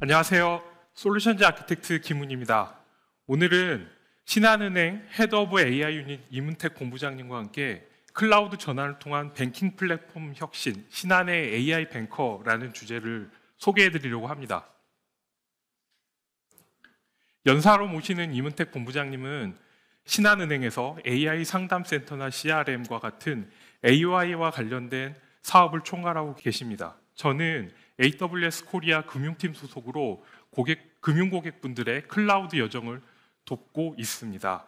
안녕하세요. 솔루션즈 아키텍트 김훈입니다. 오늘은 신한은행 헤드 오브 AI 유닛 이문택 본부장님과 함께 클라우드 전환을 통한 뱅킹 플랫폼 혁신, 신한의 AI 뱅커라는 주제를 소개해 드리려고 합니다. 연사로 모시는 이문택 본부장님은 신한은행에서 AI 상담센터나 CRM과 같은 AI와 관련된 사업을 총괄하고 계십니다. 저는 AWS 코리아 금융팀 소속으로 금융고객분들의 클라우드 여정을 돕고 있습니다.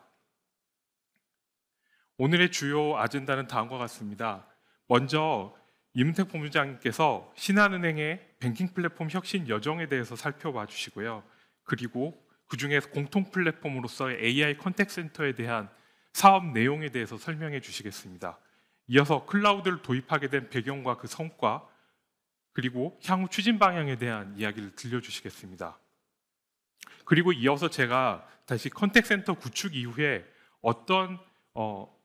오늘의 주요 아젠다는 다음과 같습니다. 먼저 이문택 본부장님께서 신한은행의 뱅킹 플랫폼 혁신 여정에 대해서 살펴봐 주시고요. 그리고 그중에 공통 플랫폼으로서의 AI 컨택 센터에 대한 사업 내용에 대해서 설명해 주시겠습니다. 이어서 클라우드를 도입하게 된 배경과 그 성과, 그리고 향후 추진 방향에 대한 이야기를 들려주시겠습니다. 그리고 이어서 제가 다시 컨택센터 구축 이후에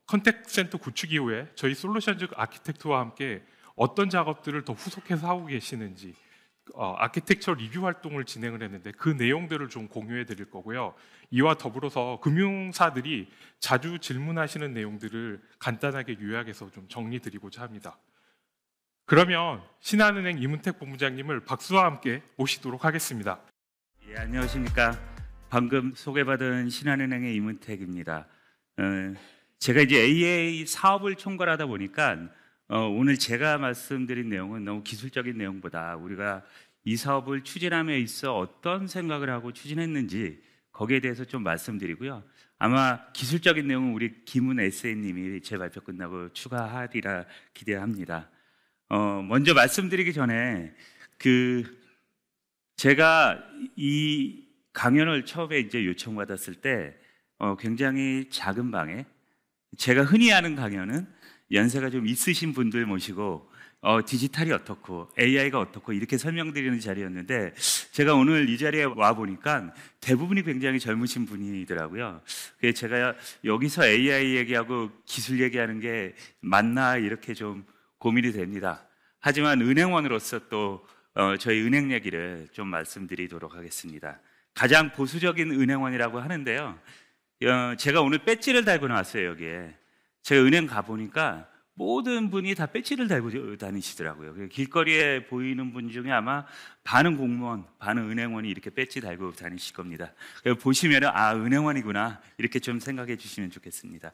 컨택센터 구축 이후에 저희 솔루션즈 아키텍트와 함께 어떤 작업들을 더 후속해서 하고 계시는지 아키텍처 리뷰 활동을 진행을 했는데 그 내용들을 좀 공유해 드릴 거고요. 이와 더불어서 금융사들이 자주 질문하시는 내용들을 간단하게 요약해서 좀 정리 드리고자 합니다. 그러면 신한은행 이문택 본부장님을 박수와 함께 모시도록 하겠습니다. 예, 안녕하십니까. 방금 소개받은 신한은행의 이문택입니다. 제가 이제 AI 사업을 총괄하다 보니까 오늘 제가 말씀드린 내용은 너무 기술적인 내용보다 우리가 이 사업을 추진함에 있어 어떤 생각을 하고 추진했는지 거기에 대해서 좀 말씀드리고요. 아마 기술적인 내용은 우리 김훈 SA님이 제 발표 끝나고 추가하리라 기대합니다. 먼저 말씀드리기 전에 제가 이 강연을 처음에 이제 요청받았을 때 굉장히 작은 방에 제가 흔히 하는 강연은 연세가 좀 있으신 분들 모시고 디지털이 어떻고 AI가 어떻고 이렇게 설명드리는 자리였는데 제가 오늘 이 자리에 와 보니까 대부분이 굉장히 젊으신 분이더라고요. 그래서 제가 여기서 AI 얘기하고 기술 얘기하는 게 맞나 이렇게 좀 고민이 됩니다. 하지만 은행원으로서 또 저희 은행 얘기를 좀 말씀드리도록 하겠습니다. 가장 보수적인 은행원이라고 하는데요. 제가 오늘 배지를 달고 나왔어요. 여기에 제가 은행 가보니까 모든 분이 다 배지를 달고 다니시더라고요. 길거리에 보이는 분 중에 아마 반은 공무원, 반은 은행원이 이렇게 배지 달고 다니실 겁니다. 보시면 은행원이구나 이렇게 좀 생각해 주시면 좋겠습니다.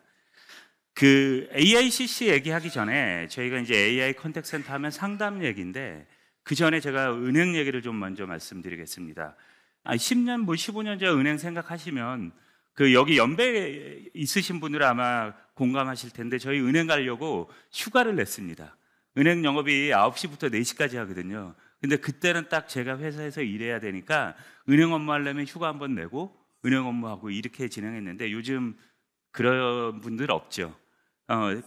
AICC 얘기하기 전에 저희가 이제 AI 컨택 센터 하면 상담 얘기인데 그 전에 제가 은행 얘기를 좀 먼저 말씀드리겠습니다. 10년, 15년 전 은행 생각하시면 여기 연배 있으신 분들은 아마 공감하실 텐데 저희 은행 가려고 휴가를 냈습니다. 은행 영업이 9시부터 4시까지 하거든요. 근데 그때는 딱 제가 회사에서 일해야 되니까 은행 업무하려면 휴가 한번 내고 은행 업무하고 이렇게 진행했는데 요즘 그런 분들 없죠.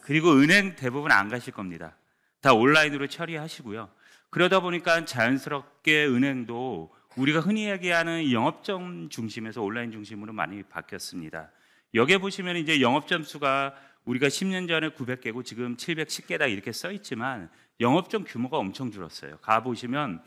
그리고 은행 대부분 안 가실 겁니다. 다 온라인으로 처리하시고요. 그러다 보니까 자연스럽게 은행도 우리가 흔히 얘기하는 영업점 중심에서 온라인 중심으로 많이 바뀌었습니다. 여기에 보시면 이제 영업점 수가 우리가 10년 전에 900개고 지금 710개다 이렇게 써 있지만 영업점 규모가 엄청 줄었어요. 가보시면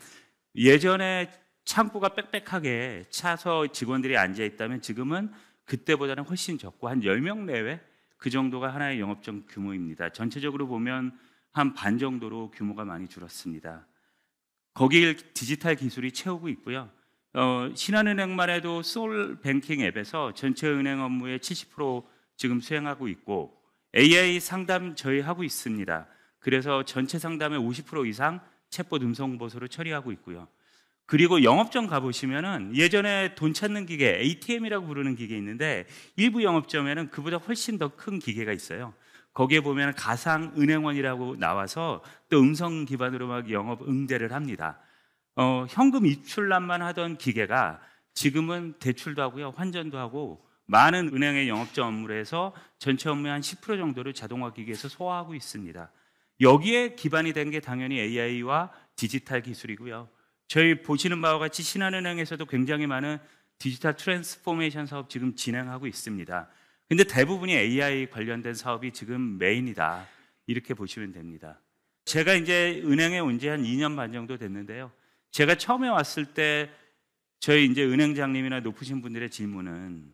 예전에 창구가 빽빽하게 차서 직원들이 앉아 있다면 지금은 그때보다는 훨씬 적고 한 10명 내외 그 정도가 하나의 영업점 규모입니다. 전체적으로 보면 한 반 정도로 규모가 많이 줄었습니다. 거기를 디지털 기술이 채우고 있고요. 신한은행만 해도 솔 뱅킹 앱에서 전체 은행 업무의 70% 지금 수행하고 있고 AI 상담 저희 하고 있습니다. 그래서 전체 상담의 50% 이상 챗봇 음성 보소를 처리하고 있고요. 그리고 영업점 가보시면은 예전에 돈 찾는 기계 ATM이라고 부르는 기계 있는데 일부 영업점에는 그보다 훨씬 더 큰 기계가 있어요. 거기에 보면 가상 은행원이라고 나와서 또 음성 기반으로 막 영업 응대를 합니다. 현금 입출납만 하던 기계가 지금은 대출도 하고요, 환전도 하고 많은 은행의 영업점 업무를 해서 전체 업무의 한 10% 정도를 자동화 기계에서 소화하고 있습니다. 여기에 기반이 된 게 당연히 AI와 디지털 기술이고요. 저희 보시는 바와 같이 신한은행에서도 굉장히 많은 디지털 트랜스포메이션 사업 지금 진행하고 있습니다. 근데 대부분이 AI 관련된 사업이 지금 메인이다 이렇게 보시면 됩니다. 제가 이제 은행에 온 지 한 2년 반 정도 됐는데요. 제가 처음에 왔을 때 저희 이제 은행장님이나 높으신 분들의 질문은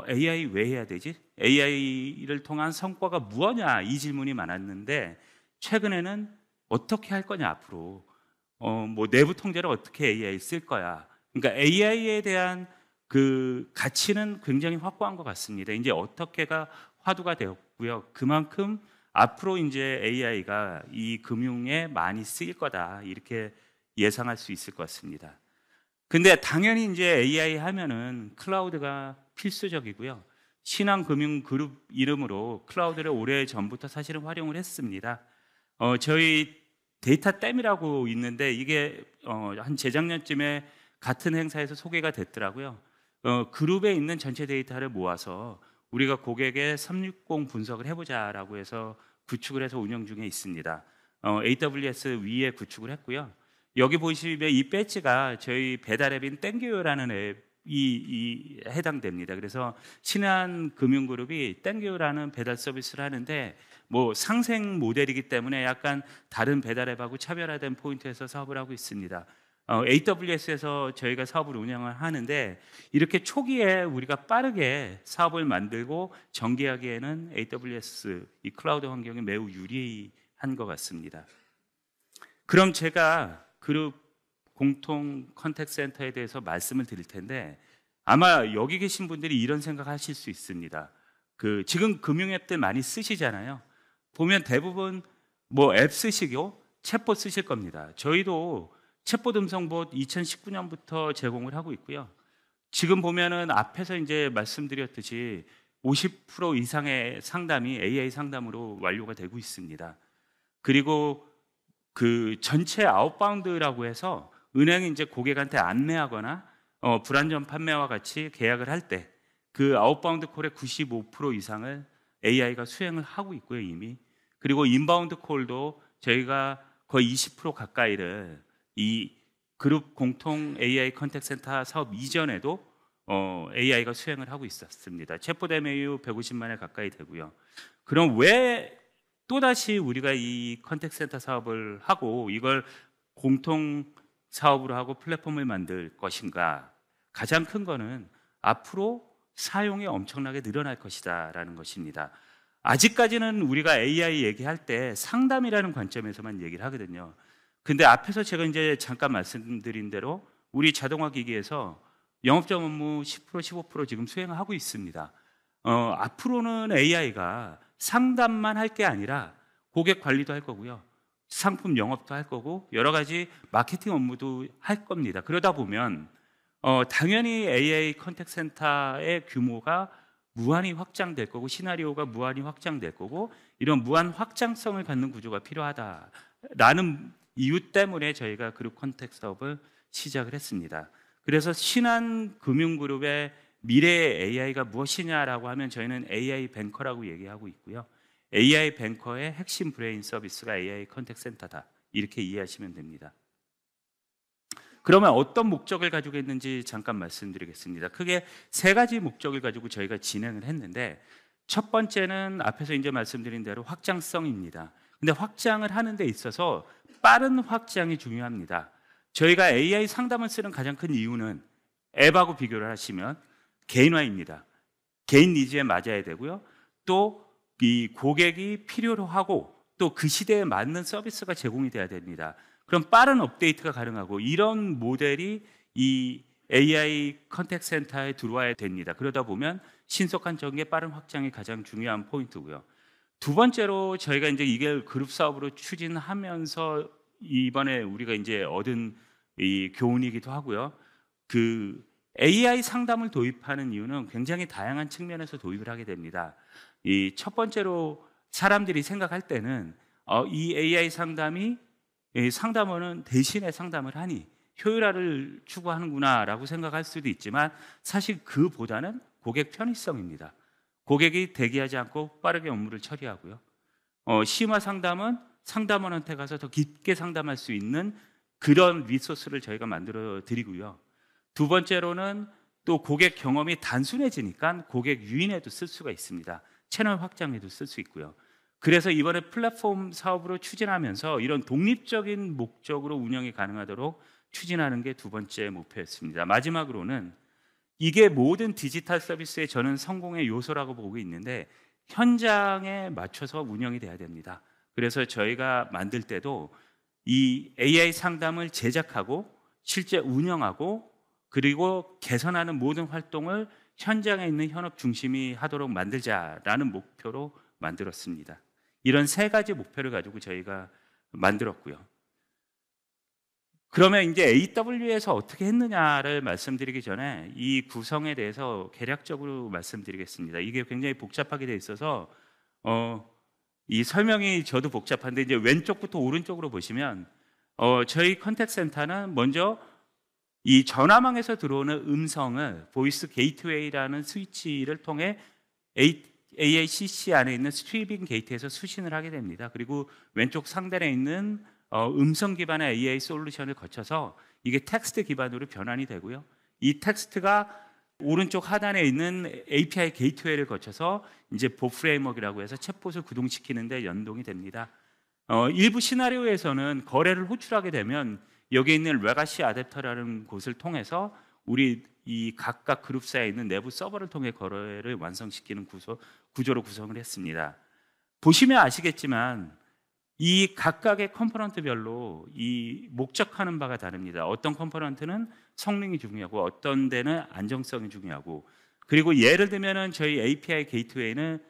AI 왜 해야 되지? AI를 통한 성과가 무엇냐? 이 질문이 많았는데 최근에는 어떻게 할 거냐 앞으로 뭐 내부 통제를 어떻게 AI 쓸 거야? 그러니까 AI에 대한 그 가치는 굉장히 확고한 것 같습니다. 이제 어떻게가 화두가 되었고요. 그만큼 앞으로 이제 AI가 이 금융에 많이 쓰일 거다 이렇게 예상할 수 있을 것 같습니다. 근데 당연히 이제 AI 하면은 클라우드가 필수적이고요. 신한금융그룹 이름으로 클라우드를 오래 전부터 사실은 활용을 했습니다. 저희 데이터댐이라고 있는데 이게 한 재작년쯤에 같은 행사에서 소개가 됐더라고요. 그룹에 있는 전체 데이터를 모아서 우리가 고객의 360 분석을 해보자라고 해서 구축을 해서 운영 중에 있습니다. AWS 위에 구축을 했고요. 여기 보시면 이 배지가 저희 배달 앱인 땡겨요라는 앱이 해당됩니다. 그래서 신한금융그룹이 땡겨요라는 배달 서비스를 하는데 뭐 상생 모델이기 때문에 약간 다른 배달 앱하고 차별화된 포인트에서 사업을 하고 있습니다. AWS에서 저희가 사업을 운영을 하는데 이렇게 초기에 우리가 빠르게 사업을 만들고 전개하기에는 AWS 이 클라우드 환경이 매우 유리한 것 같습니다. 그럼 제가 그룹 공통 컨택트 센터에 대해서 말씀을 드릴 텐데 아마 여기 계신 분들이 이런 생각하실 수 있습니다. 지금 금융 앱들 많이 쓰시잖아요. 보면 대부분 뭐 앱 쓰시고 챗봇 쓰실 겁니다. 저희도 챗봇 음성봇 2019년부터 제공을 하고 있고요. 지금 보면은 앞에서 이제 말씀드렸듯이 50% 이상의 상담이 AI 상담으로 완료가 되고 있습니다. 그리고 그 전체 아웃바운드라고 해서 은행이 이제 고객한테 안내하거나 불안전 판매와 같이 계약을 할 때 그 아웃바운드 콜의 95% 이상을 AI가 수행을 하고 있고요 이미. 그리고 인바운드 콜도 저희가 거의 20% 가까이를 이 그룹 공통 AI 컨택트 센터 사업 이전에도 AI가 수행을 하고 있었습니다. 챗봇 MAU 150만에 가까이 되고요. 그럼 왜 또다시 우리가 이 컨택트 센터 사업을 하고 이걸 공통 사업으로 하고 플랫폼을 만들 것인가? 가장 큰 거는 앞으로 사용이 엄청나게 늘어날 것이다라는 것입니다. 아직까지는 우리가 AI 얘기할 때 상담이라는 관점에서만 얘기를 하거든요. 근데 앞에서 제가 이제 잠깐 말씀드린 대로 우리 자동화 기기에서 영업적 업무 10% 15% 지금 수행하고 있습니다. 앞으로는 AI가 상담만 할 게 아니라 고객 관리도 할 거고요. 상품 영업도 할 거고 여러 가지 마케팅 업무도 할 겁니다. 그러다 보면 당연히 AI 컨택트 센터의 규모가 무한히 확장될 거고 시나리오가 무한히 확장될 거고 이런 무한 확장성을 갖는 구조가 필요하다라는 이유 때문에 저희가 그룹 컨택트 사업을 시작을 했습니다. 그래서 신한금융그룹의 미래의 AI가 무엇이냐라고 하면 저희는 AI 뱅커라고 얘기하고 있고요. AI 뱅커의 핵심 브레인 서비스가 AI 컨택트 센터다. 이렇게 이해하시면 됩니다. 그러면 어떤 목적을 가지고 있는지 잠깐 말씀드리겠습니다. 크게 세 가지 목적을 가지고 저희가 진행을 했는데 첫 번째는 앞에서 이제 말씀드린 대로 확장성입니다. 근데 확장을 하는 데 있어서 빠른 확장이 중요합니다. 저희가 AI 상담을 쓰는 가장 큰 이유는 앱하고 비교를 하시면 개인화입니다. 개인 니즈에 맞아야 되고요. 또 이 고객이 필요로 하고 또 그 시대에 맞는 서비스가 제공이 돼야 됩니다. 그럼 빠른 업데이트가 가능하고 이런 모델이 이 AI 컨택트 센터에 들어와야 됩니다. 그러다 보면 신속한 전개, 빠른 확장이 가장 중요한 포인트고요. 두 번째로 저희가 이제 이게 그룹 사업으로 추진하면서 이번에 우리가 이제 얻은 이 교훈이기도 하고요. 그 AI 상담을 도입하는 이유는 굉장히 다양한 측면에서 도입을 하게 됩니다. 이 첫 번째로 사람들이 생각할 때는 이 AI 상담이 상담원은 대신에 상담을 하니 효율화를 추구하는구나라고 생각할 수도 있지만 사실 그보다는 고객 편의성입니다. 고객이 대기하지 않고 빠르게 업무를 처리하고요. 심화 상담은 상담원한테 가서 더 깊게 상담할 수 있는 그런 리소스를 저희가 만들어 드리고요. 두 번째로는 또 고객 경험이 단순해지니까 고객 유인에도 쓸 수가 있습니다. 채널 확장에도 쓸 수 있고요. 그래서 이번에 플랫폼 사업으로 추진하면서 이런 독립적인 목적으로 운영이 가능하도록 추진하는 게 두 번째 목표였습니다. 마지막으로는 이게 모든 디지털 서비스의 저는 성공의 요소라고 보고 있는데 현장에 맞춰서 운영이 돼야 됩니다. 그래서 저희가 만들 때도 이 AI 상담을 제작하고 실제 운영하고 그리고 개선하는 모든 활동을 현장에 있는 현업 중심이 하도록 만들자라는 목표로 만들었습니다. 이런 세 가지 목표를 가지고 저희가 만들었고요. 그러면 이제 AW에서 어떻게 했느냐를 말씀드리기 전에 이 구성에 대해서 개략적으로 말씀드리겠습니다. 이게 굉장히 복잡하게 돼 있어서 이 설명이 저도 복잡한데 이제 왼쪽부터 오른쪽으로 보시면 저희 컨택 센터는 먼저 이 전화망에서 들어오는 음성을 보이스 게이트웨이라는 스위치를 통해 AICC 안에 있는 스트리밍 게이트에서 수신을 하게 됩니다. 그리고 왼쪽 상단에 있는 음성 기반의 AI 솔루션을 거쳐서 이게 텍스트 기반으로 변환이 되고요. 이 텍스트가 오른쪽 하단에 있는 API 게이트웨이를 거쳐서 이제 보 프레임워크라고 해서 챗봇을 구동시키는데 연동이 됩니다. 일부 시나리오에서는 거래를 호출하게 되면 여기 있는 레가시 어댑터라는 곳을 통해서 우리 이 각각 그룹사에 있는 내부 서버를 통해 거래를 완성시키는 구조로 구성을 했습니다. 보시면 아시겠지만 이 각각의 컴포넌트별로 이 목적하는 바가 다릅니다. 어떤 컴포넌트는 성능이 중요하고 어떤 데는 안정성이 중요하고 그리고 예를 들면은 저희 API 게이트웨이는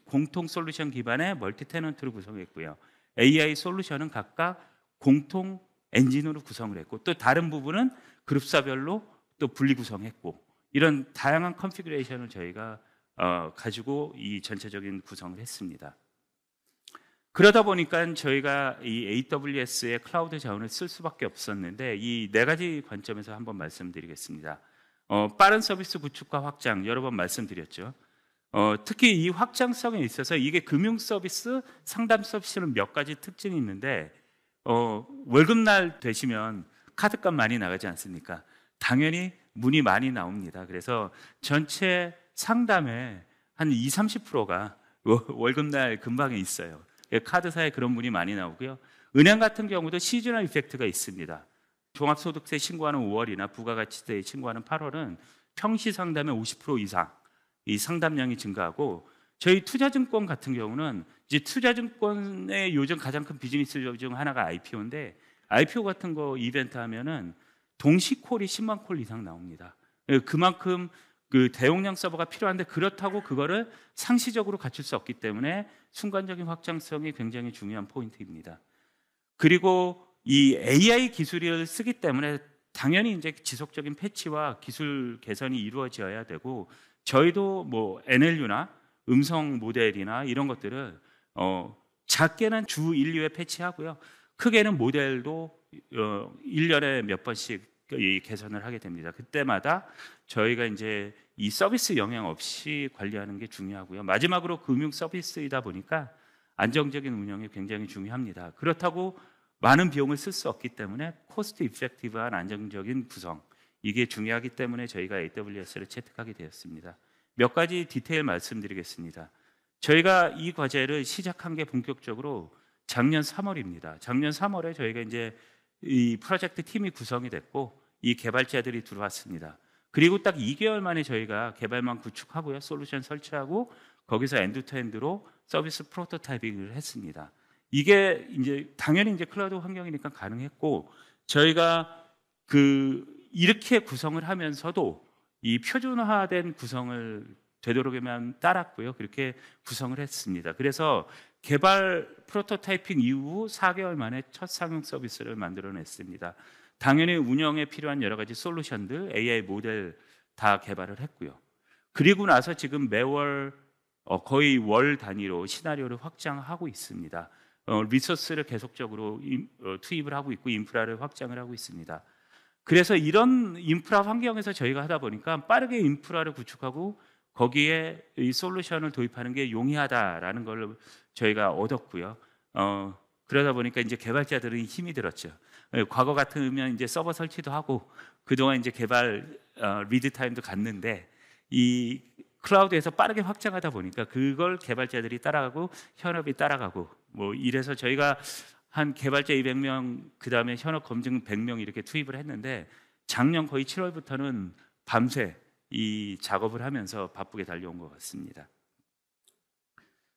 공통 솔루션 기반의 멀티 테넌트로 구성했고요. AI 솔루션은 각각 공통 엔진으로 구성을 했고 또 다른 부분은 그룹사별로 또 분리 구성했고 이런 다양한 컨피그레이션을 저희가 가지고 이 전체적인 구성을 했습니다. 그러다 보니까 저희가 이 AWS의 클라우드 자원을 쓸 수밖에 없었는데 이 네 가지 관점에서 한번 말씀드리겠습니다. 빠른 서비스 구축과 확장 여러 번 말씀드렸죠. 특히 이 확장성에 있어서 이게 금융 서비스, 상담 서비스는 몇 가지 특징이 있는데 월급날 되시면 카드값 많이 나가지 않습니까? 당연히 문의 많이 나옵니다. 그래서 전체 상담의 한 20-30%가 월급날 근방에 있어요. 카드사에 그런 문의 많이 나오고요. 은행 같은 경우도 시즈널 이펙트가 있습니다. 종합소득세 신고하는 5월이나 부가가치세 신고하는 8월은 평시 상담의 50% 이상 이 상담량이 증가하고 저희 투자증권 같은 경우는 이제 투자증권의 요즘 가장 큰 비즈니스 중 하나가 IPO인데 IPO 같은 거 이벤트 하면은 동시 콜이 10만 콜 이상 나옵니다. 그만큼 그 대용량 서버가 필요한데 그렇다고 그거를 상시적으로 갖출 수 없기 때문에 순간적인 확장성이 굉장히 중요한 포인트입니다. 그리고 이 AI 기술을 쓰기 때문에 당연히 이제 지속적인 패치와 기술 개선이 이루어져야 되고 저희도 뭐 NLU나 음성 모델이나 이런 것들을 작게는 주 1, 2회 패치하고요. 크게는 모델도 1년에 몇 번씩 개선을 하게 됩니다. 그때마다 저희가 이제 이 서비스 영향 없이 관리하는 게 중요하고요. 마지막으로 금융 서비스이다 보니까 안정적인 운영이 굉장히 중요합니다. 그렇다고 많은 비용을 쓸 수 없기 때문에 코스트 이펙티브한 안정적인 구성 이게 중요하기 때문에 저희가 AWS를 채택하게 되었습니다. 몇 가지 디테일 말씀드리겠습니다. 저희가 이 과제를 시작한 게 본격적으로 작년 3월입니다. 작년 3월에 저희가 이제 이 프로젝트 팀이 구성이 됐고 이 개발자들이 들어왔습니다. 그리고 딱 2개월 만에 저희가 개발망 구축하고요. 솔루션 설치하고 거기서 엔드투엔드로 서비스 프로토타이핑을 했습니다. 이게 이제 당연히 이제 클라우드 환경이니까 가능했고 저희가 이렇게 구성을 하면서도 이 표준화된 구성을 되도록이면 따랐고요. 그렇게 구성을 했습니다. 그래서 개발 프로토타이핑 이후 4개월 만에 첫 상용 서비스를 만들어냈습니다. 당연히 운영에 필요한 여러 가지 솔루션들, AI 모델 다 개발을 했고요. 그리고 나서 지금 매월 거의 월 단위로 시나리오를 확장하고 있습니다. 리소스를 계속적으로 투입을 하고 있고 인프라를 확장을 하고 있습니다. 그래서 이런 인프라 환경에서 저희가 하다 보니까 빠르게 인프라를 구축하고 거기에 이 솔루션을 도입하는 게 용이하다라는 걸 저희가 얻었고요. 그러다 보니까 이제 개발자들은 힘이 들었죠. 과거 같으면 이제 서버 설치도 하고 그동안 이제 개발 리드 타임도 갔는데 이 클라우드에서 빠르게 확장하다 보니까 그걸 개발자들이 따라가고 현업이 따라가고 뭐 이래서 저희가 한 개발자 200명, 그다음에 현업 검증 100명 이렇게 투입을 했는데 작년 거의 7월부터는 밤새 이 작업을 하면서 바쁘게 달려온 것 같습니다.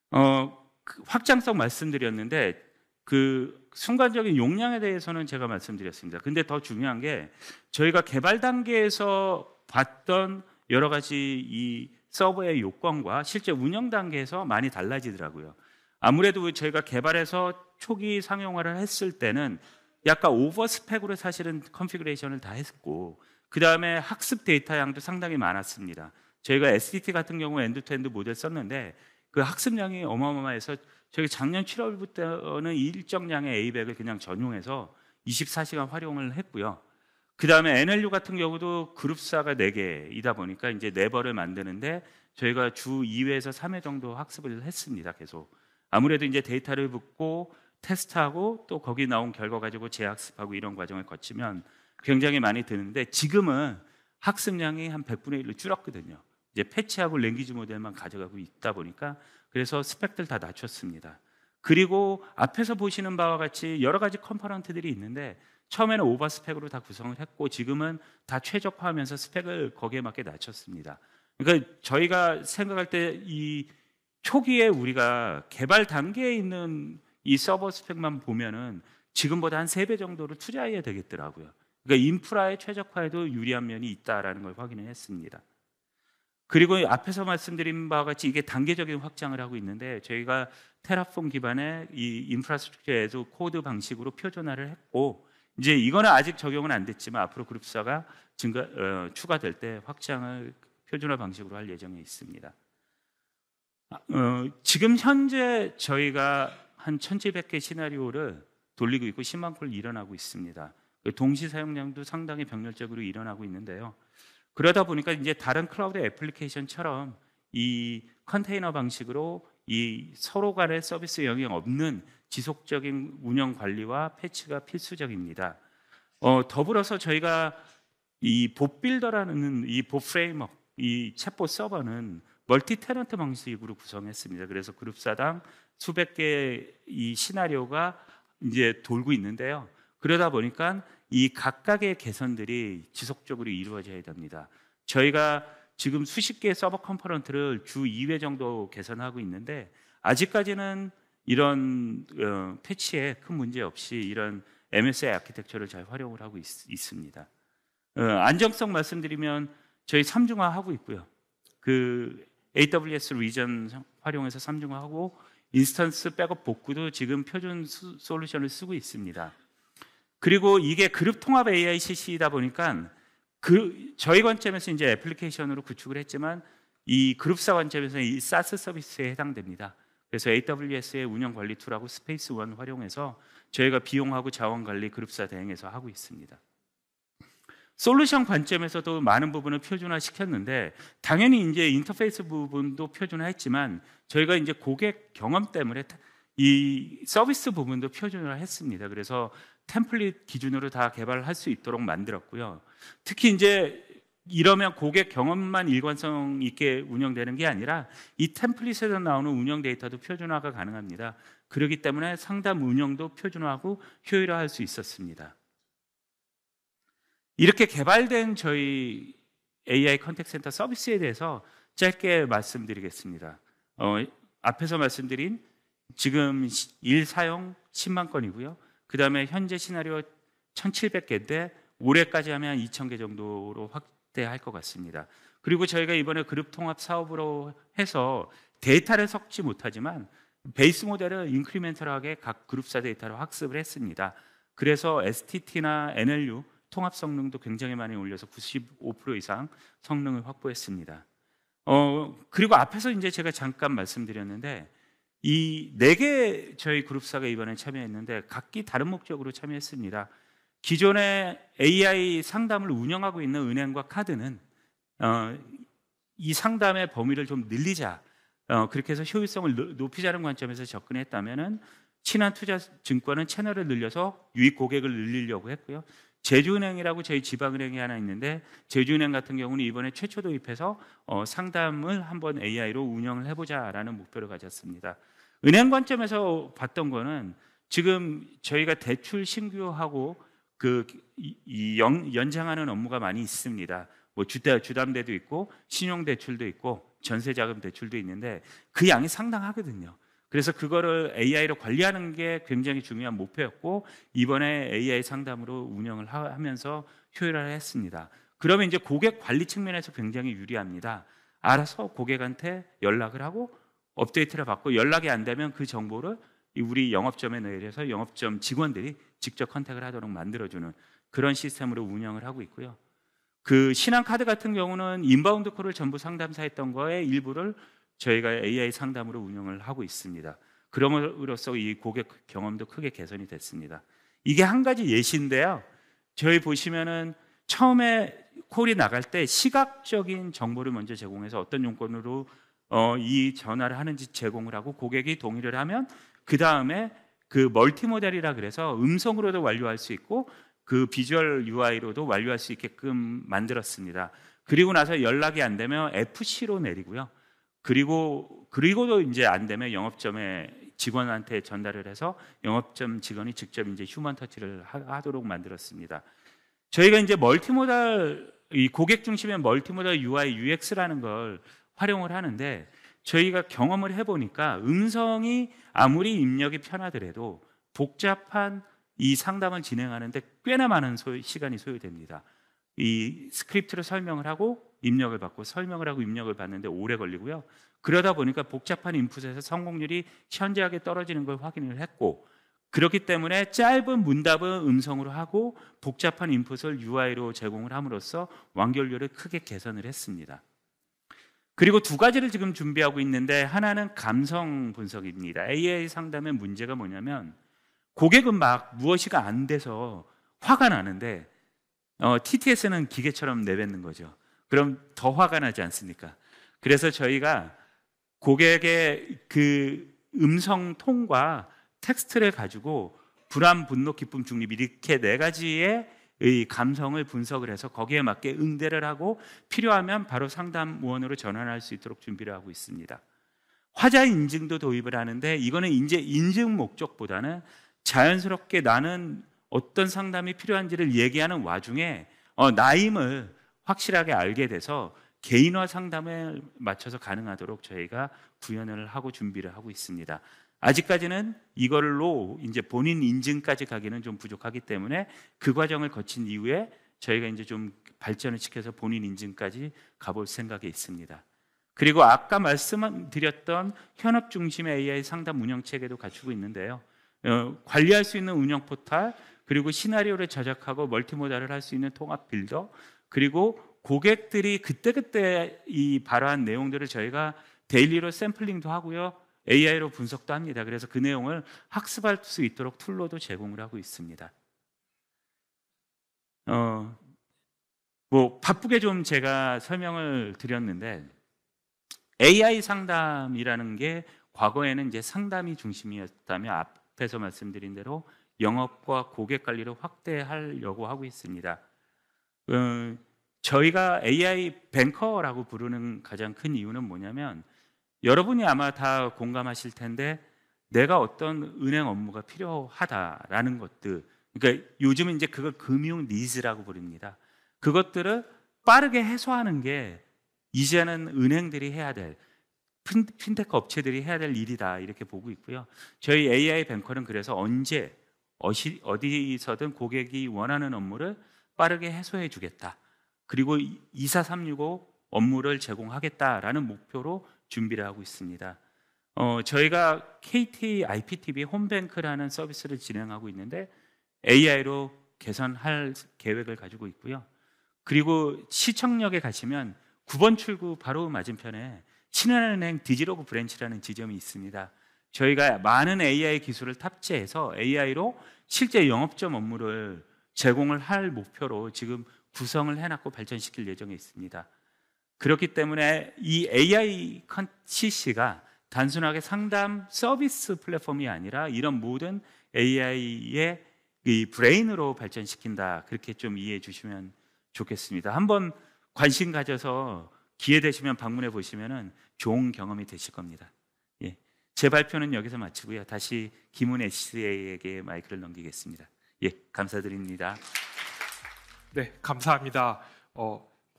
그 확장성 말씀드렸는데 그 순간적인 용량에 대해서는 제가 말씀드렸습니다. 근데 더 중요한 게 저희가 개발 단계에서 봤던 여러 가지 이 서버의 요건과 실제 운영 단계에서 많이 달라지더라고요. 아무래도 저희가 개발해서 초기 상용화를 했을 때는 약간 오버 스펙으로 사실은 컨피그레이션을 다 했고 그 다음에 학습 데이터 양도 상당히 많았습니다. 저희가 SDT 같은 경우 엔드투엔드 모델 썼는데 그 학습량이 어마어마해서 저희 작년 7월부터는 일정량의 A백을 그냥 전용해서 24시간 활용을 했고요. 그 다음에 NLU 같은 경우도 그룹사가 4개이다 보니까 이제 네버를 만드는데 저희가 주 2회에서 3회 정도 학습을 했습니다. 계속. 아무래도 이제 데이터를 붓고 테스트하고 또 거기 나온 결과 가지고 재학습하고 이런 과정을 거치면 굉장히 많이 드는데 지금은 학습량이 한 100분의 1로 줄었거든요. 이제 패치하고 랭귀지 모델만 가져가고 있다 보니까 그래서 스펙들 다 낮췄습니다. 그리고 앞에서 보시는 바와 같이 여러 가지 컴포넌트들이 있는데 처음에는 오버 스펙으로 다 구성을 했고 지금은 다 최적화하면서 스펙을 거기에 맞게 낮췄습니다. 그러니까 저희가 생각할 때 이 초기에 우리가 개발 단계에 있는 이 서버 스펙만 보면은 지금보다 한 3배 정도로 투자해야 되겠더라고요. 그러니까 인프라의 최적화에도 유리한 면이 있다라는 걸 확인을 했습니다. 그리고 앞에서 말씀드린 바와 같이 이게 단계적인 확장을 하고 있는데 저희가 테라폼 기반의 이 인프라스트럭처에도 코드 방식으로 표준화를 했고 이제 이거는 아직 적용은 안 됐지만 앞으로 그룹사가 추가될 때 확장을 표준화 방식으로 할 예정에 있습니다. 지금 현재 저희가 한 1,700개 시나리오를 돌리고 있고 10만 콜 일어나고 있습니다. 동시 사용량도 상당히 병렬적으로 일어나고 있는데요. 그러다 보니까 이제 다른 클라우드 애플리케이션처럼 이 컨테이너 방식으로 이 서로 간의 서비스 영향 없는 지속적인 운영 관리와 패치가 필수적입니다. 더불어서 저희가 이 봇빌더라는 이 봇 프레임워크, 이 챗봇 서버는 멀티 테넌트 방식으로 구성했습니다. 그래서 그룹사당 수백 개의 이 시나리오가 이제 돌고 있는데요. 그러다 보니까 이 각각의 개선들이 지속적으로 이루어져야 됩니다. 저희가 지금 수십 개의 서버 컴포넌트를 주 2회 정도 개선하고 있는데 아직까지는 이런 패치에 큰 문제 없이 이런 MSI 아키텍처를 잘 활용을 하고 있습니다. 안정성 말씀드리면 저희 3중화 하고 있고요. 그 AWS 리전 활용해서 3중화하고 인스턴스 백업 복구도 지금 표준 솔루션을 쓰고 있습니다. 그리고 이게 그룹 통합 AICC이다 보니까 저희 관점에서 이제 애플리케이션으로 구축을 했지만 이 그룹사 관점에서 이 SaaS 서비스에 해당됩니다. 그래서 AWS의 운영 관리 툴하고 스페이스원 활용해서 저희가 비용하고 자원 관리 그룹사 대행해서 하고 있습니다. 솔루션 관점에서도 많은 부분을 표준화 시켰는데 당연히 이제 인터페이스 부분도 표준화했지만 저희가 이제 고객 경험 때문에 이 서비스 부분도 표준화를 했습니다. 그래서 템플릿 기준으로 다 개발할 수 있도록 만들었고요. 특히 이제 이러면 고객 경험만 일관성 있게 운영되는 게 아니라 이 템플릿에서 나오는 운영 데이터도 표준화가 가능합니다. 그렇기 때문에 상담 운영도 표준화하고 효율화할 수 있었습니다. 이렇게 개발된 저희 AI 컨택센터 서비스에 대해서 짧게 말씀드리겠습니다. 앞에서 말씀드린 지금 일 사용 10만 건이고요. 그 다음에 현재 시나리오 1,700개인데 올해까지 하면 2,000개 정도로 확대할 것 같습니다. 그리고 저희가 이번에 그룹 통합 사업으로 해서 데이터를 섞지 못하지만 베이스 모델을 인크리멘털하게 각 그룹사 데이터로 학습을 했습니다. 그래서 STT나 NLU 통합 성능도 굉장히 많이 올려서 95% 이상 성능을 확보했습니다. 그리고 앞에서 이제 제가 잠깐 말씀드렸는데 이 4개 저희 그룹사가 이번에 참여했는데 각기 다른 목적으로 참여했습니다. 기존에 AI 상담을 운영하고 있는 은행과 카드는 이 상담의 범위를 좀 늘리자, 그렇게 해서 효율성을 높이자는 관점에서 접근했다면은 신한투자증권은 채널을 늘려서 유입 고객을 늘리려고 했고요. 제주은행이라고 저희 지방은행이 하나 있는데 제주은행 같은 경우는 이번에 최초 도입해서 상담을 한번 AI로 운영을 해보자라는 목표를 가졌습니다. 은행 관점에서 봤던 거는 지금 저희가 대출 신규하고 연장하는 업무가 많이 있습니다. 뭐 주담대도 있고 신용대출도 있고 전세자금 대출도 있는데 그 양이 상당하거든요. 그래서 그거를 AI로 관리하는 게 굉장히 중요한 목표였고 이번에 AI 상담으로 운영을 하면서 효율화했습니다. 그러면 이제 고객 관리 측면에서 굉장히 유리합니다. 알아서 고객한테 연락을 하고 업데이트를 받고 연락이 안 되면 그 정보를 우리 영업점에 내려서 영업점 직원들이 직접 컨택을 하도록 만들어주는 그런 시스템으로 운영을 하고 있고요. 그 신한카드 같은 경우는 인바운드 콜을 전부 상담사했던 거에 일부를 저희가 AI 상담으로 운영을 하고 있습니다. 그럼으로써 이 고객 경험도 크게 개선이 됐습니다. 이게 한 가지 예시인데요. 저희 보시면은 처음에 콜이 나갈 때 시각적인 정보를 먼저 제공해서 어떤 용건으로 이 전화를 하는지 제공을 하고 고객이 동의를 하면 그 다음에 그 멀티모델이라 그래서 음성으로도 완료할 수 있고 그 비주얼 UI로도 완료할 수 있게끔 만들었습니다. 그리고 나서 연락이 안 되면 FC로 내리고요. 그리고도 이제 안 되면 영업점에 직원한테 전달을 해서 영업점 직원이 직접 이제 휴먼 터치를 하도록 만들었습니다. 저희가 이제 멀티모달 이 고객 중심의 멀티모달 UI UX라는 걸 활용을 하는데 저희가 경험을 해보니까 음성이 아무리 입력이 편하더라도 복잡한 이 상담을 진행하는데 꽤나 많은 시간이 소요됩니다. 이 스크립트를 설명을 하고 입력을 받고 설명을 하고 입력을 받는데 오래 걸리고요. 그러다 보니까 복잡한 인풋에서 성공률이 현저하게 떨어지는 걸 확인을 했고 그렇기 때문에 짧은 문답은 음성으로 하고 복잡한 인풋을 UI로 제공을 함으로써 완결률을 크게 개선을 했습니다. 그리고 두 가지를 지금 준비하고 있는데 하나는 감성 분석입니다. AI 상담의 문제가 뭐냐면 고객은 막 무엇이가 안 돼서 화가 나는데 TTS는 기계처럼 내뱉는 거죠. 그럼 더 화가 나지 않습니까? 그래서 저희가 고객의 그 음성 톤과 텍스트를 가지고 불안, 분노, 기쁨, 중립 이렇게 네 가지의 의 감성을 분석을 해서 거기에 맞게 응대를 하고 필요하면 바로 상담원으로 전환할 수 있도록 준비를 하고 있습니다. 화자 인증도 도입을 하는데 이거는 이제 인증 목적보다는 자연스럽게 나는 어떤 상담이 필요한지를 얘기하는 와중에 나임을 확실하게 알게 돼서 개인화 상담에 맞춰서 가능하도록 저희가 구현을 하고 준비를 하고 있습니다. 아직까지는 이걸로 이제 본인 인증까지 가기는 좀 부족하기 때문에 그 과정을 거친 이후에 저희가 이제 좀 발전을 시켜서 본인 인증까지 가볼 생각에 있습니다. 그리고 아까 말씀드렸던 현업 중심의 AI 상담 운영 체계도 갖추고 있는데요. 관리할 수 있는 운영 포탈, 그리고 시나리오를 저작하고 멀티모달을 할 수 있는 통합 빌더, 그리고 고객들이 그때그때 이 발화한 내용들을 저희가 데일리로 샘플링도 하고요. AI로 분석도 합니다. 그래서 그 내용을 학습할 수 있도록 툴로도 제공을 하고 있습니다. 뭐 바쁘게 좀 제가 설명을 드렸는데 AI 상담이라는 게 과거에는 이제 상담이 중심이었다면 앞에서 말씀드린 대로 영업과 고객 관리를 확대하려고 하고 있습니다. 저희가 AI 뱅커라고 부르는 가장 큰 이유는 뭐냐면 여러분이 아마 다 공감하실 텐데 내가 어떤 은행 업무가 필요하다라는 것들, 그러니까 요즘은 이제 그걸 금융 니즈라고 부릅니다. 그것들을 빠르게 해소하는 게 이제는 은행들이 해야 될, 핀테크 업체들이 해야 될 일이다 이렇게 보고 있고요. 저희 AI 뱅커는 그래서 언제 어디서든 고객이 원하는 업무를 빠르게 해소해 주겠다. 그리고 24365 업무를 제공하겠다라는 목표로 준비를 하고 있습니다. 저희가 KT IPTV 홈뱅크라는 서비스를 진행하고 있는데 AI로 개선할 계획을 가지고 있고요. 그리고 시청역에 가시면 9번 출구 바로 맞은편에 신한은행 디지로그 브랜치라는 지점이 있습니다. 저희가 많은 AI 기술을 탑재해서 AI로 실제 영업점 업무를 제공을 할 목표로 지금 구성을 해놨고 발전시킬 예정에 있습니다. 그렇기 때문에 이 AI CC가 단순하게 상담 서비스 플랫폼이 아니라 이런 모든 AI의 이 브레인으로 발전시킨다. 그렇게 좀 이해해 주시면 좋겠습니다. 한번 관심 가져서 기회 되시면 방문해 보시면 좋은 경험이 되실 겁니다. 예. 제 발표는 여기서 마치고요. 다시 김은혜 씨에게 마이크를 넘기겠습니다. 예, 감사드립니다. 네, 감사합니다.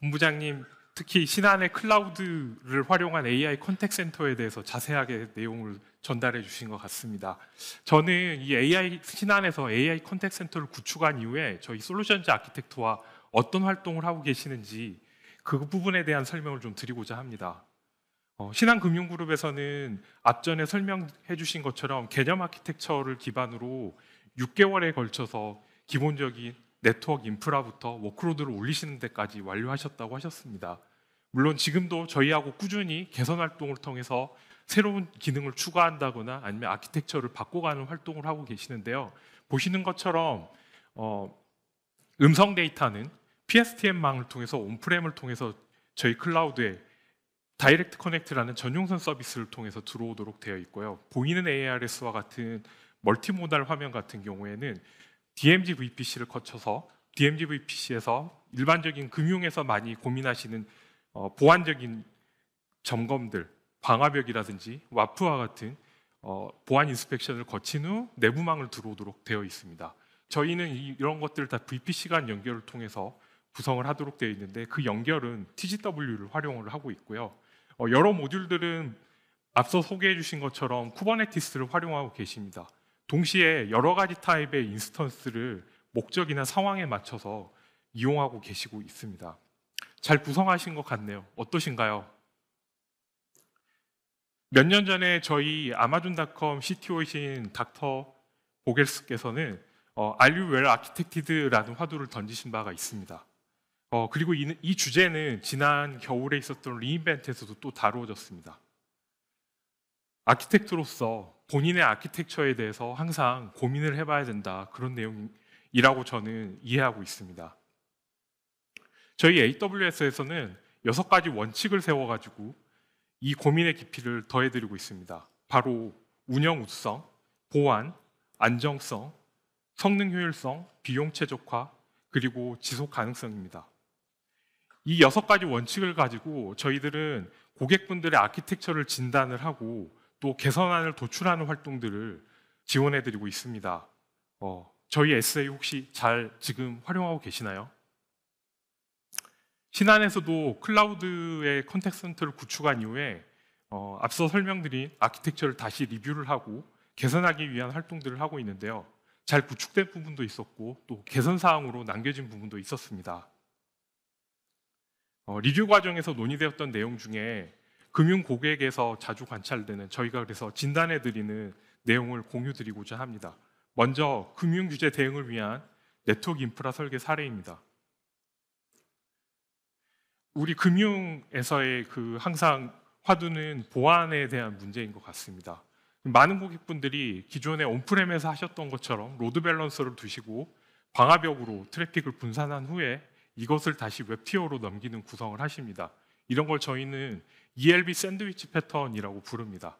본부장님, 특히 신한의 클라우드를 활용한 AI 컨택 센터에 대해서 자세하게 내용을 전달해 주신 것 같습니다. 저는 이 신한에서 AI 컨택 센터를 구축한 이후에 저희 솔루션즈 아키텍트와 어떤 활동을 하고 계시는지 그 부분에 대한 설명을 좀 드리고자 합니다. 신한금융그룹에서는 앞전에 설명해 주신 것처럼 개념 아키텍처를 기반으로 6개월에 걸쳐서 기본적인 네트워크 인프라부터 워크로드를 올리시는 데까지 완료하셨다고 하셨습니다. 물론 지금도 저희하고 꾸준히 개선 활동을 통해서 새로운 기능을 추가한다거나 아니면 아키텍처를 바꿔가는 활동을 하고 계시는데요. 보시는 것처럼 음성 데이터는 PSTN망을 통해서 온프렘을 통해서 저희 클라우드에 다이렉트 커넥트라는 전용선 서비스를 통해서 들어오도록 되어 있고요. 보이는 ARS와 같은 멀티모달 화면 같은 경우에는 DMZ VPC를 거쳐서 DMZ VPC에서 일반적인 금융에서 많이 고민하시는 보안적인 점검들, 방화벽이라든지 와프와 같은 보안 인스펙션을 거친 후 내부망을 들어오도록 되어 있습니다. 저희는 이런 것들을 다 VPC 간 연결을 통해서 구성을 하도록 되어 있는데 그 연결은 TGW를 활용을 하고 있고요. 여러 모듈들은 앞서 소개해 주신 것처럼 쿠버네티스를 활용하고 계십니다. 동시에 여러 가지 타입의 인스턴스를 목적이나 상황에 맞춰서 이용하고 계시고 있습니다. 잘 구성하신 것 같네요. 어떠신가요? 몇 년 전에 저희 아마존닷컴 CTO이신 닥터 보겔스께서는 Are you well architected라는 화두를 던지신 바가 있습니다. 그리고 이 주제는 지난 겨울에 있었던 리인벤트에서도 또 다루어졌습니다. 아키텍트로서 본인의 아키텍처에 대해서 항상 고민을 해봐야 된다, 그런 내용이라고 저는 이해하고 있습니다. 저희 AWS에서는 6가지 원칙을 세워가지고 이 고민의 깊이를 더해드리고 있습니다. 바로 운영 우수성, 보안, 안정성, 성능 효율성, 비용 최적화, 그리고 지속 가능성입니다. 이 6가지 원칙을 가지고 저희들은 고객분들의 아키텍처를 진단을 하고 또 개선안을 도출하는 활동들을 지원해드리고 있습니다. 저희 SA 혹시 잘 지금 활용하고 계시나요? 신한에서도 클라우드의 컨택 센터를 구축한 이후에 앞서 설명드린 아키텍처를 다시 리뷰를 하고 개선하기 위한 활동들을 하고 있는데요. 잘 구축된 부분도 있었고 또 개선 사항으로 남겨진 부분도 있었습니다. 리뷰 과정에서 논의되었던 내용 중에 금융 고객에서 자주 관찰되는, 저희가 그래서 진단해드리는 내용을 공유드리고자 합니다. 먼저 금융 규제 대응을 위한 네트워크 인프라 설계 사례입니다. 우리 금융에서의 항상 화두는 보안에 대한 문제인 것 같습니다. 많은 고객분들이 기존에 온프렘에서 하셨던 것처럼 로드 밸런서를 두시고 방화벽으로 트래픽을 분산한 후에 이것을 다시 웹티어로 넘기는 구성을 하십니다. 이런 걸 저희는 ELB 샌드위치 패턴이라고 부릅니다.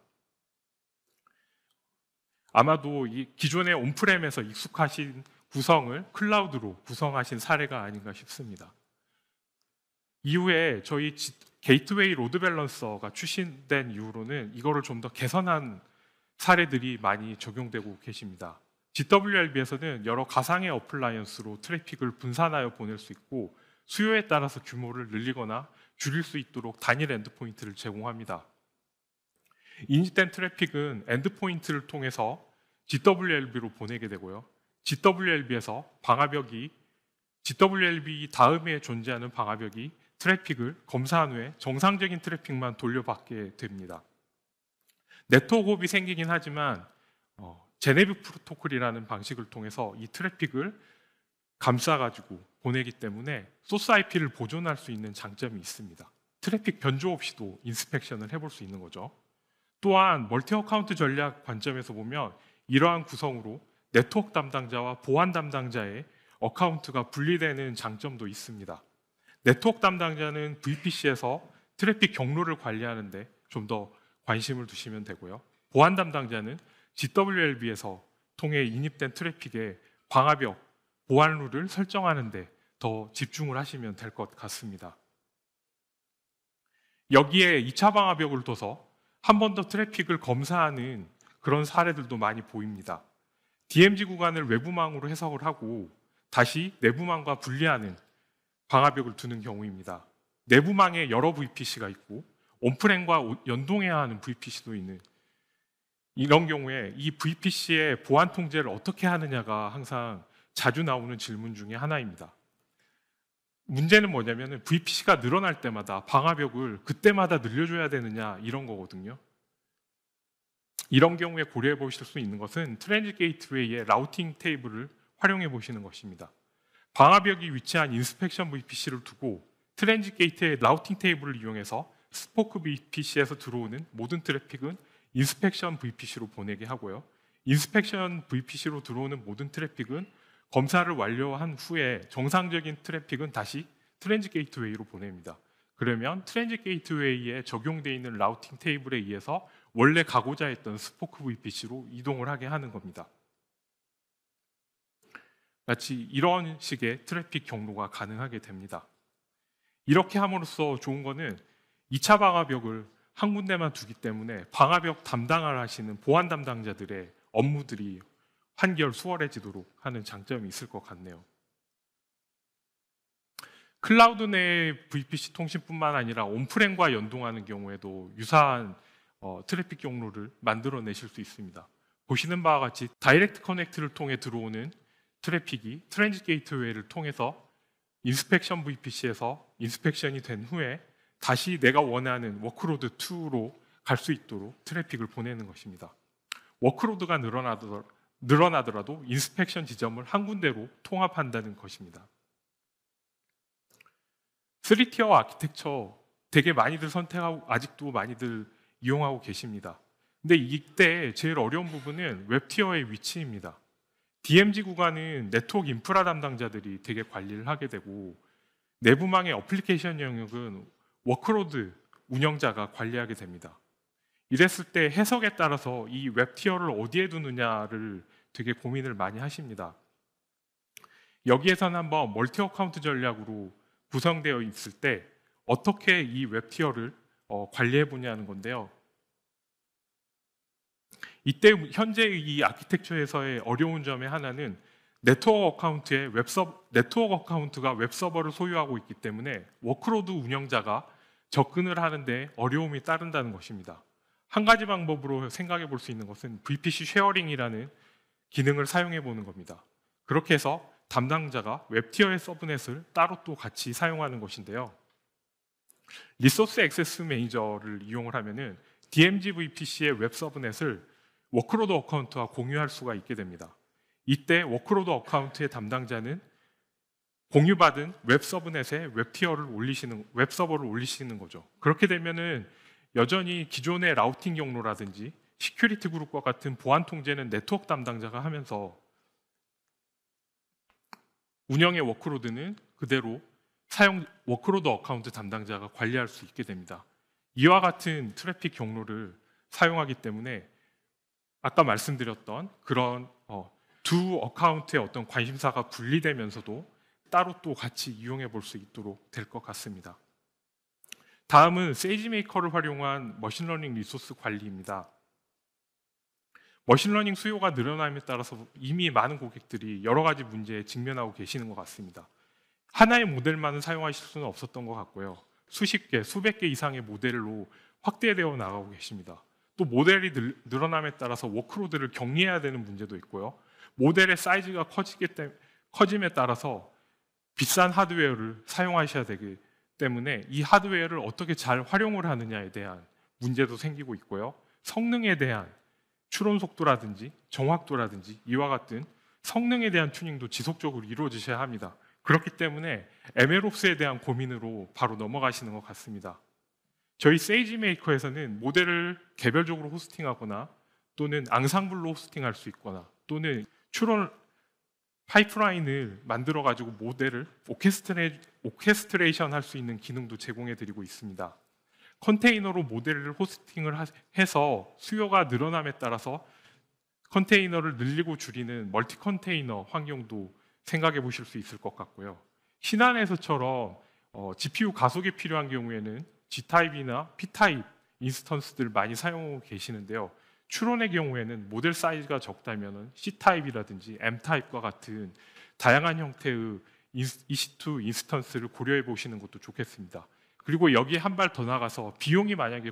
아마도 이 기존의 온프렘에서 익숙하신 구성을 클라우드로 구성하신 사례가 아닌가 싶습니다. 이후에 저희 게이트웨이 로드 밸런서가 출시된 이후로는 이거를 좀 더 개선한 사례들이 많이 적용되고 계십니다. GWLB에서는 여러 가상의 어플라이언스로 트래픽을 분산하여 보낼 수 있고 수요에 따라서 규모를 늘리거나 줄일 수 있도록 단일 엔드포인트를 제공합니다. 인식된 트래픽은 엔드포인트를 통해서 GWLB로 보내게 되고요. GWLB에서 GWLB 다음에 존재하는 방화벽이 트래픽을 검사한 후에 정상적인 트래픽만 돌려받게 됩니다. 네트워크 홉이 생기긴 하지만 제네브 프로토콜이라는 방식을 통해서 이 트래픽을 감싸가지고 보내기 때문에 소스 IP를 보존할 수 있는 장점이 있습니다. 트래픽 변조 없이도 인스펙션을 해볼 수 있는 거죠. 또한 멀티 어카운트 전략 관점에서 보면 이러한 구성으로 네트워크 담당자와 보안 담당자의 어카운트가 분리되는 장점도 있습니다. 네트워크 담당자는 VPC에서 트래픽 경로를 관리하는데 좀 더 관심을 두시면 되고요. 보안 담당자는 GWLB에서 통해 인입된 트래픽의 방화벽, 보안 룰을 설정하는 데 더 집중을 하시면 될 것 같습니다. 여기에 2차 방화벽을 둬서 한 번 더 트래픽을 검사하는 그런 사례들도 많이 보입니다. DMZ 구간을 외부망으로 해석을 하고 다시 내부망과 분리하는 방화벽을 두는 경우입니다. 내부망에 여러 VPC가 있고 온프램과 연동해야 하는 VPC도 있는 이런 경우에 이 VPC의 보안 통제를 어떻게 하느냐가 항상 자주 나오는 질문 중에 하나입니다. 문제는 뭐냐면 VPC가 늘어날 때마다 방화벽을 그때마다 늘려줘야 되느냐 이런 거거든요. 이런 경우에 고려해 보실 수 있는 것은 트랜짓 게이트웨이의 라우팅 테이블을 활용해 보시는 것입니다. 방화벽이 위치한 인스펙션 VPC를 두고 트랜짓 게이트의 라우팅 테이블을 이용해서 스포크 VPC에서 들어오는 모든 트래픽은 인스펙션 VPC로 보내게 하고요. 인스펙션 VPC로 들어오는 모든 트래픽은 검사를 완료한 후에 정상적인 트래픽은 다시 트랜짓 게이트웨이로 보냅니다. 그러면 트랜짓 게이트웨이에 적용되어 있는 라우팅 테이블에 의해서 원래 가고자 했던 스포크 VPC로 이동을 하게 하는 겁니다. 마치 이런 식의 트래픽 경로가 가능하게 됩니다. 이렇게 함으로써 좋은 거는 2차 방화벽을 한 군데만 두기 때문에 방화벽 담당을 하시는 보안 담당자들의 업무들이 한결 수월해지도록 하는 장점이 있을 것 같네요. 클라우드 내 VPC 통신뿐만 아니라 온프램과 연동하는 경우에도 유사한 트래픽 경로를 만들어내실 수 있습니다. 보시는 바와 같이 다이렉트 커넥트를 통해 들어오는 트래픽이 트랜짓 게이트웨이를 통해서 인스펙션 VPC에서 인스펙션이 된 후에 다시 내가 원하는 워크로드 2로 갈 수 있도록 트래픽을 보내는 것입니다. 워크로드가 늘어나더라도 인스펙션 지점을 한 군데로 통합한다는 것입니다. 3티어 아키텍처 되게 많이들 선택하고 아직도 많이들 이용하고 계십니다. 근데 이때 제일 어려운 부분은 웹티어의 위치입니다. DMZ 구간은 네트워크 인프라 담당자들이 되게 관리를 하게 되고 내부망의 어플리케이션 영역은 워크로드 운영자가 관리하게 됩니다. 이랬을 때 해석에 따라서 이 웹티어를 어디에 두느냐를 되게 고민을 많이 하십니다. 여기에서는 한번 멀티 어카운트 전략으로 구성되어 있을 때 어떻게 이 웹티어를 관리해 보냐는 건데요. 이때 현재 이 아키텍처에서의 어려운 점의 하나는 네트워크 어카운트가 웹서버를 소유하고 있기 때문에 워크로드 운영자가 접근을 하는데 어려움이 따른다는 것입니다. 한 가지 방법으로 생각해 볼 수 있는 것은 VPC 쉐어링이라는 기능을 사용해 보는 겁니다. 그렇게 해서 담당자가 웹티어의 서브넷을 따로 또 같이 사용하는 것인데요. 리소스 액세스 매니저를 이용을 하면은 DMZ VPC의 웹 서브넷을 워크로드 어카운트와 공유할 수가 있게 됩니다. 이때 워크로드 어카운트의 담당자는 공유받은 웹 서브넷에 웹 서버를 올리시는 거죠. 그렇게 되면은 여전히 기존의 라우팅 경로라든지 시큐리티 그룹과 같은 보안 통제는 네트워크 담당자가 하면서 운영의 워크로드는 그대로 워크로드 어카운트 담당자가 관리할 수 있게 됩니다. 이와 같은 트래픽 경로를 사용하기 때문에 아까 말씀드렸던 그런 두 어카운트의 어떤 관심사가 분리되면서도 따로 또 같이 이용해 볼 수 있도록 될 것 같습니다. 다음은 세이지메이커를 활용한 머신러닝 리소스 관리입니다. 머신러닝 수요가 늘어남에 따라서 이미 많은 고객들이 여러 가지 문제에 직면하고 계시는 것 같습니다. 하나의 모델만은 사용하실 수는 없었던 것 같고요. 수십 개, 수백 개 이상의 모델로 확대되어 나가고 계십니다. 또 모델이 늘어남에 따라서 워크로드를 격리해야 되는 문제도 있고요. 모델의 사이즈가 커짐에 따라서 비싼 하드웨어를 사용하셔야 되기 때문에 이 하드웨어를 어떻게 잘 활용을 하느냐에 대한 문제도 생기고 있고요. 성능에 대한 추론 속도라든지 정확도라든지 이와 같은 성능에 대한 튜닝도 지속적으로 이루어지셔야 합니다. 그렇기 때문에 MLOps에 대한 고민으로 바로 넘어가시는 것 같습니다. 저희 세이지메이커에서는 모델을 개별적으로 호스팅하거나 또는 앙상블로 호스팅할 수 있거나 또는 추론 파이프라인을 만들어 가지고 모델을 오케스트레이션 할 수 있는 기능도 제공해 드리고 있습니다. 컨테이너로 모델을 호스팅을 해서 수요가 늘어남에 따라서 컨테이너를 늘리고 줄이는 멀티 컨테이너 환경도 생각해 보실 수 있을 것 같고요. 신안에서처럼 GPU 가속이 필요한 경우에는 G타입이나 P타입 인스턴스들 많이 사용하고 계시는데요. 추론의 경우에는 모델 사이즈가 적다면 C타입이라든지 M타입과 같은 다양한 형태의 EC2 인스턴스를 고려해 보시는 것도 좋겠습니다. 그리고 여기에 한 발 더 나가서 비용이 만약에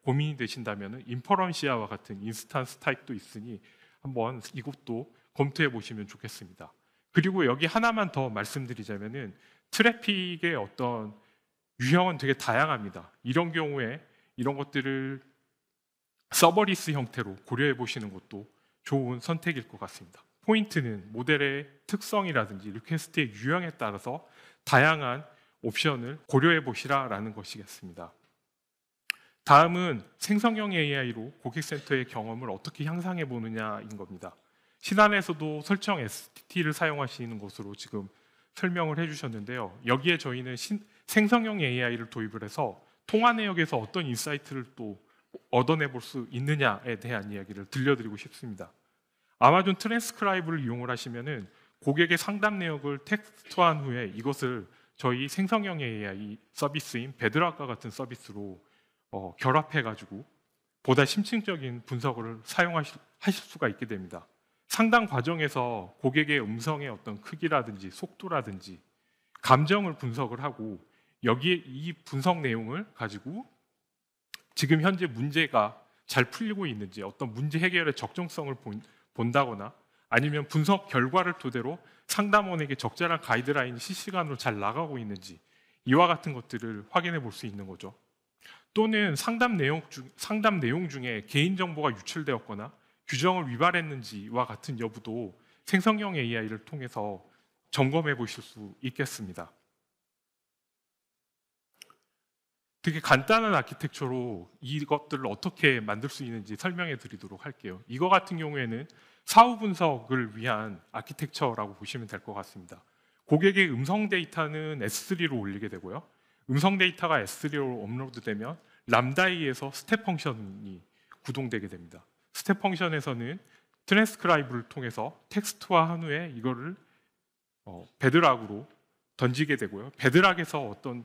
고민이 되신다면 인퍼런시아와 같은 인스턴스 타입도 있으니 한번 이것도 검토해 보시면 좋겠습니다. 그리고 여기 하나만 더 말씀드리자면은 트래픽의 어떤 유형은 되게 다양합니다. 이런 경우에 이런 것들을 서버리스 형태로 고려해 보시는 것도 좋은 선택일 것 같습니다. 포인트는 모델의 특성이라든지 리퀘스트의 유형에 따라서 다양한 옵션을 고려해 보시라라는 것이겠습니다. 다음은 생성형 AI로 고객센터의 경험을 어떻게 향상해 보느냐인 겁니다. 신안에서도 설정 STT를 사용하시는 것으로 지금 설명을 해주셨는데요. 여기에 저희는 생성형 AI를 도입을 해서 통화 내역에서 어떤 인사이트를 또 얻어내볼 수 있느냐에 대한 이야기를 들려드리고 싶습니다. 아마존 트랜스크라이브를 이용을 하시면은 고객의 상담 내역을 텍스트화한 후에 이것을 저희 생성형 AI 서비스인 베드락과 같은 서비스로 결합해가지고 보다 심층적인 분석을 사용하실 수가 있게 됩니다. 상담 과정에서 고객의 음성의 어떤 크기라든지 속도라든지 감정을 분석을 하고 여기에 이 분석 내용을 가지고 지금 현재 문제가 잘 풀리고 있는지 어떤 문제 해결의 적정성을 본다거나 아니면 분석 결과를 토대로 상담원에게 적절한 가이드라인이 실시간으로 잘 나가고 있는지 이와 같은 것들을 확인해 볼 수 있는 거죠. 또는 상담 내용 중에 개인정보가 유출되었거나 규정을 위반했는지와 같은 여부도 생성형 AI를 통해서 점검해 보실 수 있겠습니다. 되게 간단한 아키텍처로 이것들을 어떻게 만들 수 있는지 설명해 드리도록 할게요. 이거 같은 경우에는 사후 분석을 위한 아키텍처라고 보시면 될 것 같습니다. 고객의 음성 데이터는 S3로 올리게 되고요. 음성 데이터가 S3로 업로드되면 람다이에서 스텝 펑션이 구동되게 됩니다. 스텝 펑션에서는 트랜스크라이브를 통해서 텍스트화한 후에 이거를 베드락으로 던지게 되고요. 베드락에서 어떤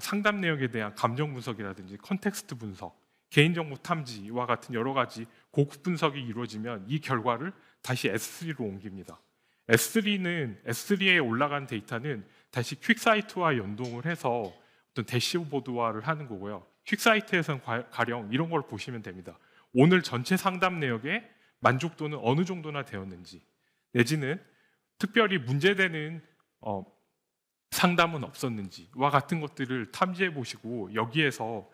상담 내역에 대한 감정 분석이라든지 컨텍스트 분석, 개인정보 탐지와 같은 여러 가지 고급 분석이 이루어지면 이 결과를 다시 S3로 옮깁니다. S3에 올라간 데이터는 다시 퀵사이트와 연동을 해서 어떤 대시보드화를 하는 거고요. 퀵사이트에서는 가령 이런 걸 보시면 됩니다. 오늘 전체 상담 내역의 만족도는 어느 정도나 되었는지, 내지는 특별히 문제되는 상담은 없었는지와 같은 것들을 탐지해 보시고 여기에서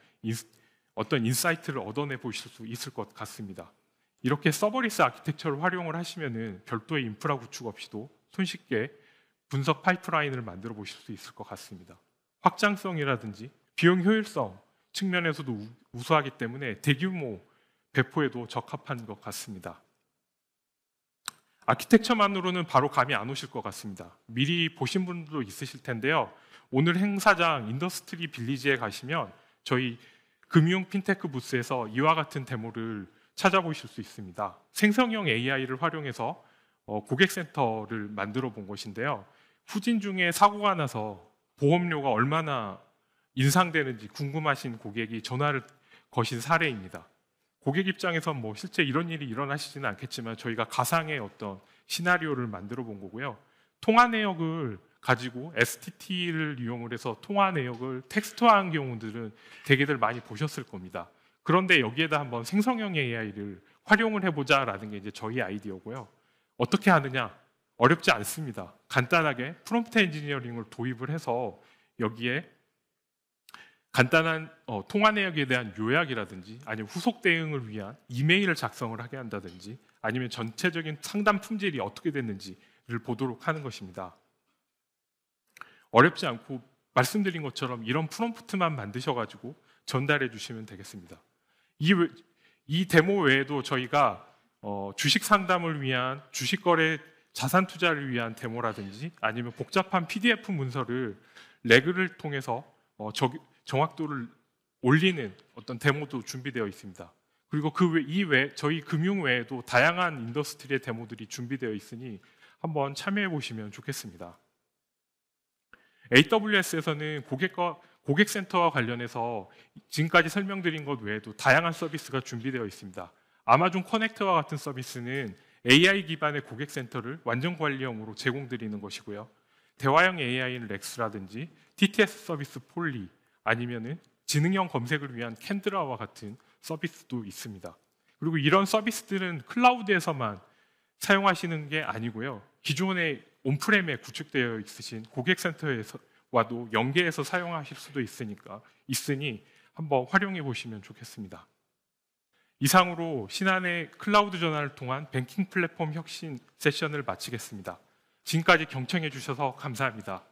어떤 인사이트를 얻어내 보실 수 있을 것 같습니다. 이렇게 서버리스 아키텍처를 활용을 하시면은 별도의 인프라 구축 없이도 손쉽게 분석 파이프라인을 만들어 보실 수 있을 것 같습니다. 확장성이라든지 비용 효율성 측면에서도 우수하기 때문에 대규모 배포에도 적합한 것 같습니다. 아키텍처만으로는 바로 감이 안 오실 것 같습니다. 미리 보신 분들도 있으실 텐데요. 오늘 행사장 인더스트리 빌리지에 가시면 저희 금융 핀테크 부스에서 이와 같은 데모를 찾아보실 수 있습니다. 생성형 AI를 활용해서 고객센터를 만들어 본 것인데요. 후진 중에 사고가 나서 보험료가 얼마나 인상되는지 궁금하신 고객이 전화를 거신 사례입니다. 고객 입장에선 뭐 실제 이런 일이 일어나시지는 않겠지만 저희가 가상의 어떤 시나리오를 만들어 본 거고요. 통화 내역을 가지고 STT를 이용을 해서 통화 내역을 텍스트화한 경우들은 대개들 많이 보셨을 겁니다. 그런데 여기에다 한번 생성형 AI를 활용을 해보자라는 게 이제 저희 아이디어고요. 어떻게 하느냐? 어렵지 않습니다. 간단하게 프롬프트 엔지니어링을 도입을 해서 여기에 간단한 통화 내역에 대한 요약이라든지 아니면 후속 대응을 위한 이메일을 작성을 하게 한다든지 아니면 전체적인 상담 품질이 어떻게 됐는지를 보도록 하는 것입니다. 어렵지 않고 말씀드린 것처럼 이런 프롬프트만 만드셔가지고 전달해 주시면 되겠습니다. 이 데모 외에도 저희가 주식 상담을 위한 주식 거래 자산 투자를 위한 데모라든지 아니면 복잡한 PDF 문서를 레그를 통해서 정확도를 올리는 어떤 데모도 준비되어 있습니다. 그리고 저희 금융 외에도 다양한 인더스트리의 데모들이 준비되어 있으니 한번 참여해 보시면 좋겠습니다. AWS에서는 고객센터와 관련해서 지금까지 설명드린 것 외에도 다양한 서비스가 준비되어 있습니다. 아마존 커넥트와 같은 서비스는 AI 기반의 고객센터를 완전 관리형으로 제공드리는 것이고요. 대화형 AI는 렉스라든지 TTS 서비스 폴리 아니면은 지능형 검색을 위한 캔드라와 같은 서비스도 있습니다. 그리고 이런 서비스들은 클라우드에서만 사용하시는 게 아니고요. 기존의 온프렘에 구축되어 있으신 고객센터와도 연계해서 사용하실 수도 있으니 한번 활용해 보시면 좋겠습니다. 이상으로 신한의 클라우드 전환을 통한 뱅킹 플랫폼 혁신 세션을 마치겠습니다. 지금까지 경청해 주셔서 감사합니다.